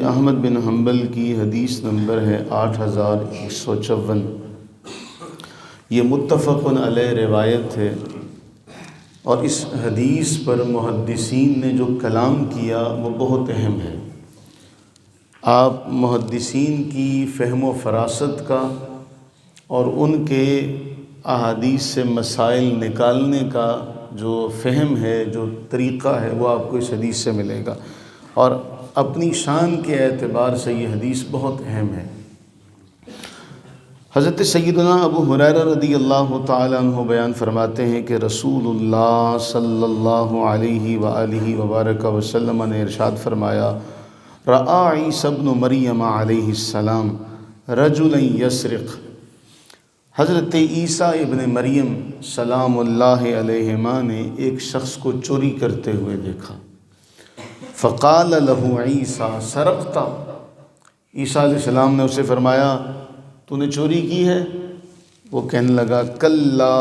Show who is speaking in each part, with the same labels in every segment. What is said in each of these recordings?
Speaker 1: احمد بن حنبل کی حدیث نمبر ہے 8154۔ یہ متفق علیہ روایت ہے، اور اس حدیث پر محدثین نے جو کلام کیا وہ بہت اہم ہے۔ آپ محدثین کی فہم و فراست کا اور ان کے احادیث سے مسائل نکالنے کا جو فہم ہے، جو طریقہ ہے، وہ آپ کو اس حدیث سے ملے گا، اور اپنی شان کے اعتبار سے یہ حدیث بہت اہم ہے۔ حضرت سیدنا ابو ہریرہ رضی اللہ تعالیٰ عنہ بیان فرماتے ہیں کہ رسول اللہ صلی اللہ علیہ وآلہ وبارک وسلم نے ارشاد فرمایا، رأى عیسی ابن مریم علیہ السلام رجلا یسرق۔ حضرت عیسیٰ ابن مریم سلام اللہ علیہما نے ایک شخص کو چوری کرتے ہوئے دیکھا۔ فقال له عیسیٰ سرقت۔ عیسیٰ علیہ السلام نے اسے فرمایا، تو نے چوری کی ہے؟ وہ کہنے لگا، کلا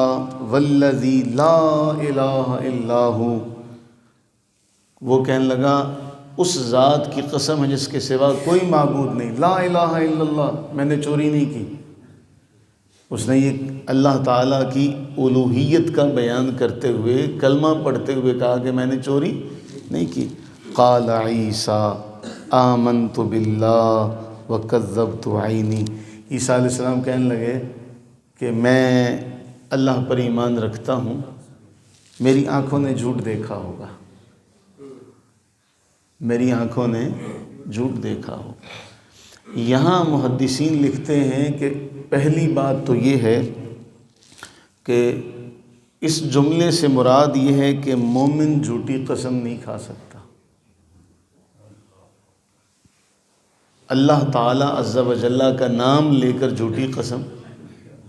Speaker 1: والذی لا الہ الا ہو۔ وہ کہنے لگا، اس ذات کی قسم ہے جس کے سوا کوئی معبود نہیں، لا الہ الا اللہ، میں نے چوری نہیں کی۔ اس نے یہ اللہ تعالیٰ کی الوہیت کا بیان کرتے ہوئے، کلمہ پڑھتے ہوئے کہا کہ میں نے چوری نہیں کی۔ قال عیسیٰ آمنت باللہ وکذبت عینی۔ عیسیٰ علیہ السلام کہنے لگے کہ میں اللہ پر ایمان رکھتا ہوں، میری آنکھوں نے جھوٹ دیکھا ہوگا، میری آنکھوں نے جھوٹ دیکھا ہو۔ یہاں محدثین لکھتے ہیں کہ پہلی بات تو یہ ہے کہ اس جملے سے مراد یہ ہے کہ مومن جھوٹی قسم نہیں کھا سکتا۔ اللہ تعالیٰ عز و جل کا نام لے کر جھوٹی قسم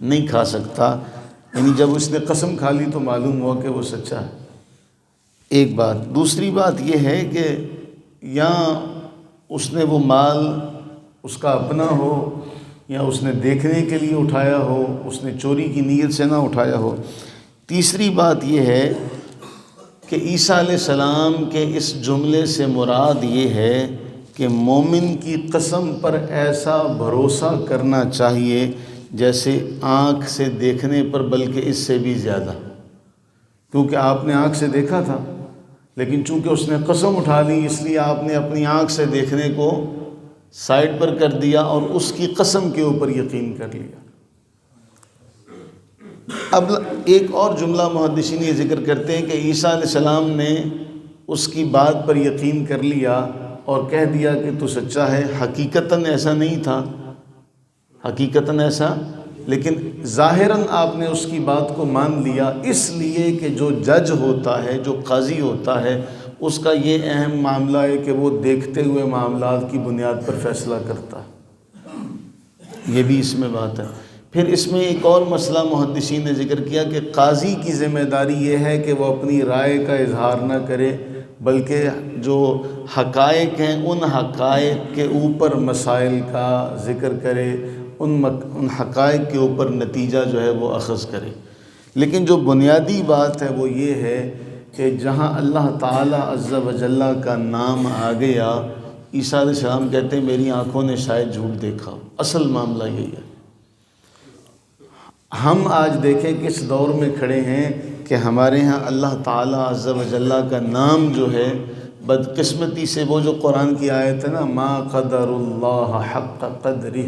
Speaker 1: نہیں کھا سکتا، یعنی جب اس نے قسم کھا لی تو معلوم ہوا کہ وہ سچا ہے، ایک بات۔ دوسری بات یہ ہے کہ یا اس نے وہ مال اس کا اپنا ہو، یا اس نے دیکھنے کے لیے اٹھایا ہو، اس نے چوری کی نیت سے نہ اٹھایا ہو۔ تیسری بات یہ ہے کہ عیسیٰ علیہ السلام کے اس جملے سے مراد یہ ہے کہ مومن کی قسم پر ایسا بھروسہ کرنا چاہیے جیسے آنکھ سے دیکھنے پر، بلکہ اس سے بھی زیادہ، کیونکہ آپ نے آنکھ سے دیکھا تھا، لیکن چونکہ اس نے قسم اٹھا لی اس لیے آپ نے اپنی آنکھ سے دیکھنے کو سائڈ پر کر دیا اور اس کی قسم کے اوپر یقین کر لیا۔ اب ایک اور جملہ محدثین یہ ذکر کرتے ہیں کہ عیسیٰ علیہ السلام نے اس کی بات پر یقین کر لیا اور کہہ دیا کہ تو سچا ہے، حقیقتاً ایسا نہیں تھا، حقیقتاً ایسا، لیکن ظاہراً آپ نے اس کی بات کو مان لیا، اس لیے کہ جو جج ہوتا ہے، جو قاضی ہوتا ہے، اس کا یہ اہم معاملہ ہے کہ وہ دیکھتے ہوئے معاملات کی بنیاد پر فیصلہ کرتا ہے۔ یہ بھی اس میں بات ہے۔ پھر اس میں ایک اور مسئلہ محدثین نے ذکر کیا کہ قاضی کی ذمہ داری یہ ہے کہ وہ اپنی رائے کا اظہار نہ کرے، بلکہ جو حقائق ہیں ان حقائق کے اوپر مسائل کا ذکر کرے، ان حقائق کے اوپر نتیجہ جو ہے وہ اخذ کرے۔ لیکن جو بنیادی بات ہے وہ یہ ہے کہ جہاں اللہ تعالیٰ عز و جل کا نام آ گیا، عیسیٰ علیہ السلام کہتے ہیں میری آنکھوں نے شاید جھوٹ دیکھا ہو۔ اصل معاملہ یہی ہے۔ ہم آج دیکھیں کس دور میں کھڑے ہیں کہ ہمارے ہاں اللہ تعالیٰ عز و جل کا نام جو ہے، بدقسمتی سے وہ جو قرآن کی آیت ہے نا، ما قدر اللہ حق قدرہ،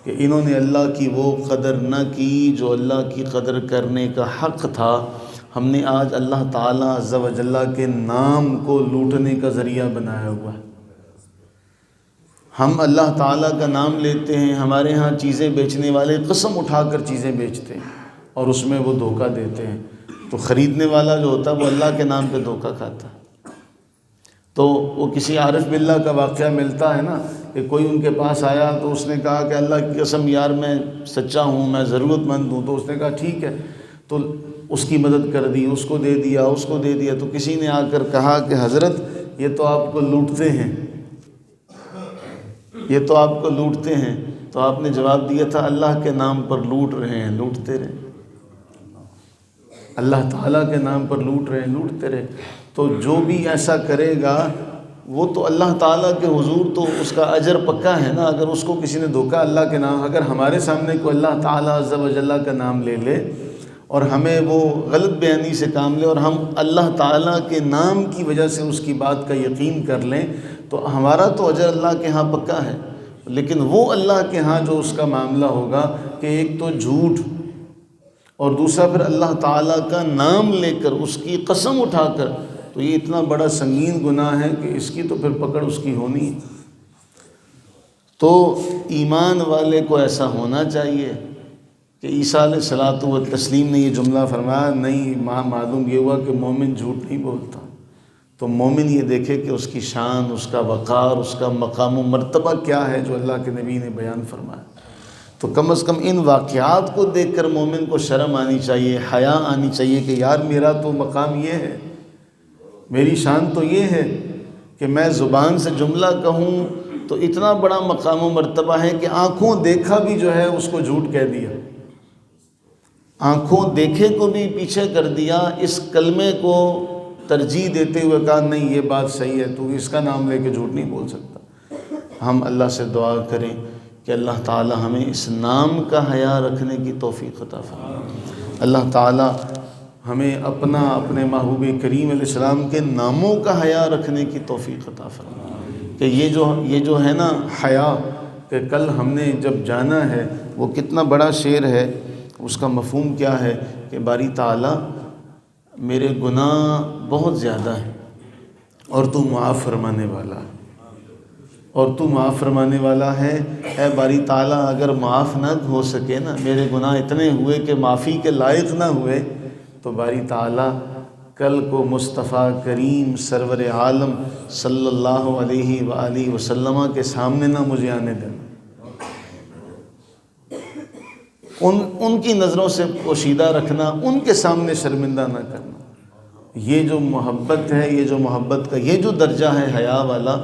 Speaker 1: کہ انہوں نے اللہ کی وہ قدر نہ کی جو اللہ کی قدر کرنے کا حق تھا۔ ہم نے آج اللہ تعالیٰ عز و جل کے نام کو لوٹنے کا ذریعہ بنایا ہوا ہے۔ ہم اللہ تعالیٰ کا نام لیتے ہیں، ہمارے ہاں چیزیں بیچنے والے قسم اٹھا کر چیزیں بیچتے ہیں اور اس میں وہ دھوکہ دیتے ہیں، تو خریدنے والا جو ہوتا ہے وہ اللہ کے نام پہ دھوکہ کھاتا ہے۔ تو وہ کسی عارف باللہ کا واقعہ ملتا ہے نا کہ کوئی ان کے پاس آیا تو اس نے کہا کہ اللہ کی قسم یار میں سچا ہوں، میں ضرورت مند ہوں، تو اس نے کہا ٹھیک ہے، تو اس کی مدد کر دی، اس کو دے دیا، اس کو دے دیا۔ تو کسی نے آ کر کہا کہ حضرت یہ تو آپ کو لوٹتے ہیں، یہ تو آپ کو لوٹتے ہیں۔ تو آپ نے جواب دیا تھا اللہ کے نام پر لوٹ رہے ہیں، لوٹتے رہے، اللہ تعالیٰ کے نام پر لوٹ رہے ہیں، لوٹتے رہے۔ تو جو بھی ایسا کرے گا وہ تو اللہ تعالیٰ کے حضور تو اس کا اجر پکا ہے نا۔ اگر اس کو کسی نے دھوکہ اللہ کے نام، اگر ہمارے سامنے کوئی اللہ تعالیٰ عز و جل کا نام لے لے اور ہمیں وہ غلط بیانی سے کام لے اور ہم اللہ تعالیٰ کے نام کی وجہ سے اس کی بات کا یقین کر لیں، تو ہمارا تو اجر اللہ کے ہاں پکا ہے۔ لیکن وہ اللہ کے ہاں جو اس کا معاملہ ہوگا کہ ایک تو جھوٹ اور دوسرا پھر اللہ تعالیٰ کا نام لے کر اس کی قسم اٹھا کر، تو یہ اتنا بڑا سنگین گناہ ہے کہ اس کی تو پھر پکڑ اس کی ہونی ہے۔ تو ایمان والے کو ایسا ہونا چاہیے کہ عیسیٰ علیہ الصلوۃ والتسلیم نے یہ جملہ فرمایا، نہیں معلوم یہ ہوا کہ مومن جھوٹ نہیں بولتا، تو مومن یہ دیکھے کہ اس کی شان، اس کا وقار، اس کا مقام و مرتبہ کیا ہے جو اللہ کے نبی نے بیان فرمایا۔ تو کم از کم ان واقعات کو دیکھ کر مومن کو شرم آنی چاہیے، حیا آنی چاہیے کہ یار میرا تو مقام یہ ہے، میری شان تو یہ ہے کہ میں زبان سے جملہ کہوں تو اتنا بڑا مقام و مرتبہ ہے کہ آنکھوں دیکھا بھی جو ہے اس کو جھوٹ کہہ دیا، آنکھوں دیکھے کو بھی پیچھے کر دیا، اس کلمے کو ترجیح دیتے ہوئے کہا نہیں یہ بات صحیح ہے، تو اس کا نام لے کے جھوٹ نہیں بول سکتا۔ ہم اللہ سے دعا کریں کہ اللہ تعالی ہمیں اس نام کا حیا رکھنے کی توفیق عطا فرمائے۔ اللہ تعالی ہمیں اپنے محبوب کریم علیہ السلام کے ناموں کا حیا رکھنے کی توفیق عطا فرمائے کہ یہ جو ہے نا حیا، کہ کل ہم نے جب جانا ہے وہ کتنا بڑا شعر ہے، اس کا مفہوم کیا ہے کہ باری تعالی میرے گناہ بہت زیادہ ہیں اور تو معاف فرمانے والا ہے، اور تو معاف فرمانے والا ہے۔ اے باری تعالیٰ اگر معاف نہ ہو سکے نا، میرے گناہ اتنے ہوئے کہ معافی کے لائق نہ ہوئے، تو باری تعالیٰ کل کو مصطفیٰ کریم سرور عالم صلی اللہ علیہ وآلہ وسلم کے سامنے نہ مجھے آنے دینا، ان کی نظروں سے پوشیدہ رکھنا، ان کے سامنے شرمندہ نہ کرنا۔ یہ جو محبت ہے، یہ جو محبت کا یہ جو درجہ ہے حیا والا،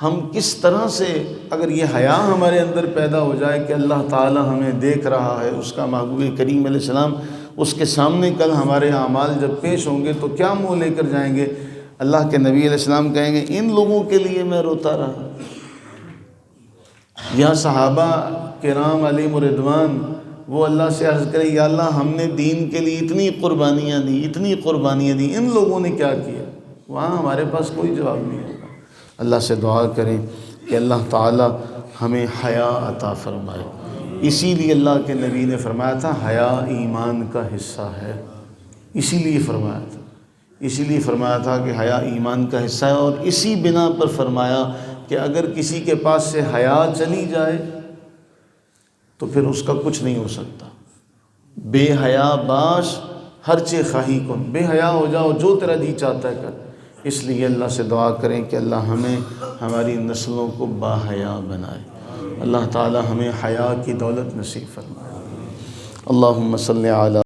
Speaker 1: ہم کس طرح سے اگر یہ حیا ہمارے اندر پیدا ہو جائے کہ اللہ تعالی ہمیں دیکھ رہا ہے، اس کا محبوب کریم علیہ السلام اس کے سامنے کل ہمارے اعمال جب پیش ہوں گے تو کیا منہ لے کر جائیں گے؟ اللہ کے نبی علیہ السلام کہیں گے ان لوگوں کے لیے میں روتا رہا۔ یا صحابہ کرام علیہم رضوان وہ اللہ سے عرض کریں یا اللہ ہم نے دین کے لیے اتنی قربانیاں دی، ان لوگوں نے کیا کیا؟ وہاں ہمارے پاس کوئی جواب نہیں ہوگا۔ اللہ سے دعا کریں کہ اللہ تعالی ہمیں حیا عطا فرمائے۔ اسی لیے اللہ کے نبی نے فرمایا تھا حیا ایمان کا حصہ ہے، اسی لیے فرمایا تھا کہ حیا ایمان کا حصہ ہے، اور اسی بنا پر فرمایا کہ اگر کسی کے پاس سے حیا چلی جائے تو پھر اس کا کچھ نہیں ہو سکتا۔ بے حیا باش ہر چے خواہی کن، بے حیا ہو جاؤ جو تیرا جی چاہتا ہے کر۔ اس لیے اللہ سے دعا کریں کہ اللہ ہمیں ہماری نسلوں کو با حیا بنائے، اللہ تعالی ہمیں حیا کی دولت نصیب فرمائے۔ اللہم صلی علی